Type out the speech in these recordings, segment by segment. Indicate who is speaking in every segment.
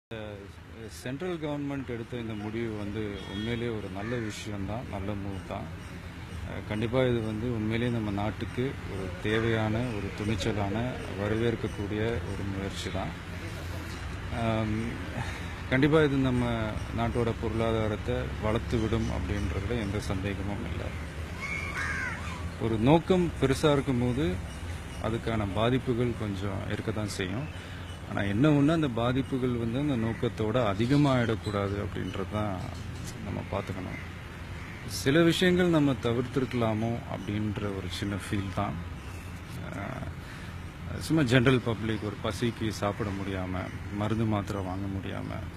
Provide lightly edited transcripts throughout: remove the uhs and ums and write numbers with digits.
Speaker 1: Central government எடுத்த இந்த முடிவு உண்மையிலேயே ஒரு நல்ல விஷயம்தான், நல்ல மூவ் தான். கண்டிப்பாக இது உண்மையிலேயே நம்ம நாட்டுக்கு ஒரு தேவையான, ஒரு துணிச்சலான, வரவேற்கக்கூடிய ஒரு முயற்சி தான். கண்டிப்பாக இது நம்ம நாட்டோட பொருளாதாரத்தை வளர்த்து விடும் அப்படின்றதுல எந்த சந்தேகமும் இல்லை. ஒரு நோக்கம் பெருசாக இருக்கும்போது அதுக்கான பாதிப்புகள் கொஞ்சம் இருக்க தான் செய்யும். ஆனால் என்ன ஒன்று, அந்த பாதிப்புகள் அந்த நோக்கத்தோட அதிகமாகிடக்கூடாது அப்படின்றது தான் நம்ம பார்த்துக்கணும். சில விஷயங்கள் நம்ம தவிர்த்திருக்கலாமோ அப்படின்ற ஒரு சின்ன ஃபீல் தான். சும்மா ஜென்ரல் பப்ளிக் ஒரு பசிக்கு சாப்பிட முடியாமல், மருந்து மாத்திரை வாங்க முடியாமல்,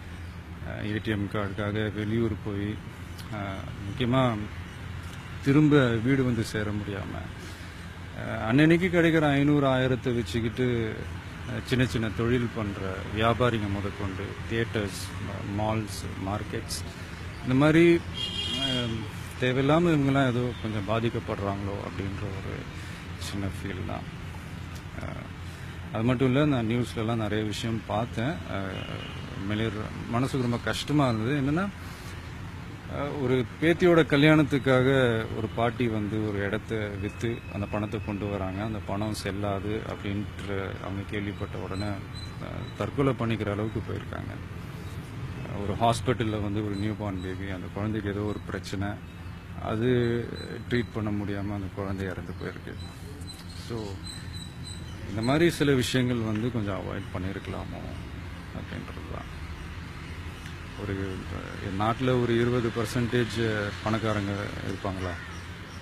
Speaker 1: ஏடிஎம் கார்டுக்காக வெளியூர் போய் முக்கியமாக திரும்ப வீடு சேர முடியாமல், அன்னன்னைக்கு கிடைக்கிற 500-1000 வச்சுக்கிட்டு சின்ன சின்ன தொழில் பண்ணுற வியாபாரிங்க முதற்கொண்டு, தியேட்டர்ஸ், மால்ஸ், மார்க்கெட்ஸ், இந்த மாதிரி தேவையில்லாமல் இவங்கெல்லாம் ஏதோ கொஞ்சம் பாதிக்கப்படுறாங்களோ அப்படின்ற ஒரு சின்ன ஃபீல் தான். அது மட்டும் இல்லை, நான் நியூஸ்லலாம் நிறைய விஷயம் பார்த்தேன். மனசுக்கு ரொம்ப கஷ்டமாக இருந்தது. என்னென்னா, ஒரு பேத்தியோட கல்யாணத்துக்காக ஒரு பாட்டி ஒரு இடத்த விற்று அந்த பணத்தை கொண்டு வராங்க. அந்த பணம் செல்லாது அப்படின்ற அவங்க கேள்விப்பட்ட உடனே தற்கொலை பண்ணிக்கிற அளவுக்கு போயிருக்காங்க. ஒரு ஹாஸ்பிட்டலில் ஒரு நியூ பார்ன் பேபி, அந்த குழந்தைக்கு ஏதோ ஒரு பிரச்சனை, அது ட்ரீட் பண்ண முடியாமல் அந்த குழந்தை இறந்து போயிருக்கு. ஸோ இந்த மாதிரி சில விஷயங்கள் கொஞ்சம் அவாய்ட் பண்ணியிருக்கலாமோ அப்படின்றது தான். ஒரு நாட்டில் ஒரு 20% பணக்காரங்க இருப்பாங்களா,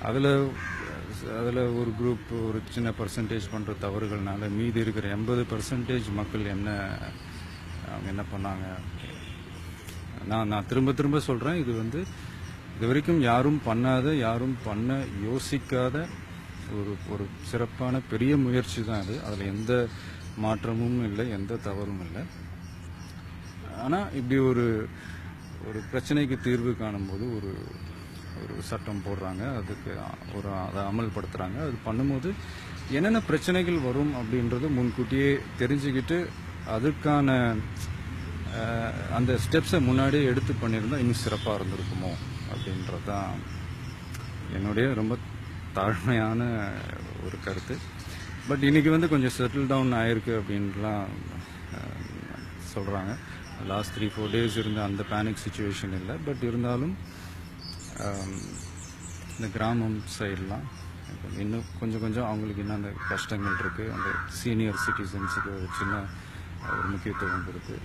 Speaker 1: அதில் ஒரு குரூப் ஒரு சின்ன பர்சன்டேஜ் பண்ணுற தவறுகள்னால மீதி இருக்கிற 80% மக்கள் அவங்க என்ன பண்ணாங்க. நான் திரும்ப திரும்ப சொல்கிறேன், இது இது வரைக்கும் யாரும் பண்ணாத, யாரும் பண்ண யோசிக்காத ஒரு சிறப்பான பெரிய முயற்சி தான் அது. அதில் எந்த மாற்றமும் இல்லை, எந்த தவறும் இல்லை. ஆனால் இப்படி ஒரு பிரச்சனைக்கு தீர்வு காணும்போது ஒரு சட்டம் போடுறாங்க, அதுக்கு அதை அமல்படுத்துகிறாங்க. அது பண்ணும்போது என்னென்ன பிரச்சனைகள் வரும் அப்படின்றத முன்கூட்டியே தெரிஞ்சுக்கிட்டு அதுக்கான அந்த ஸ்டெப்ஸை முன்னாடியே எடுத்து பண்ணியிருந்தால் இன்னும் சிறப்பாக இருந்திருக்குமோ அப்படின்றது தான் என்னுடைய ரொம்ப தாழ்மையான ஒரு கருத்து. பட் இன்றைக்கி கொஞ்சம் செட்டில் டவுன் ஆயிருக்கு அப்படின்லாம் சொல்கிறாங்க. லாஸ்ட் 3-4 days இருந்த அந்த பேனிக் சுச்சுவேஷன் இல்லை. பட் இருந்தாலும் இந்த கிராமம் சைடெலாம் இன்னும் கொஞ்சம் அவங்களுக்கு இன்னும் அந்த கஷ்டங்கள் இருக்குது. அந்த சீனியர் சிட்டிசன்ஸுக்கு ஒரு சின்ன ஒரு முக்கியத்துவம் இருக்குது.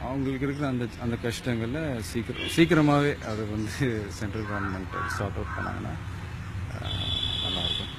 Speaker 1: அவங்களுக்கு இருக்கிற அந்த கஷ்டங்களில் சீக்கிரமாகவே அதை சென்ட்ரல் கவர்மெண்ட் சார்ட் அவுட் பண்ணாங்கன்னா நல்லாயிருக்கும்.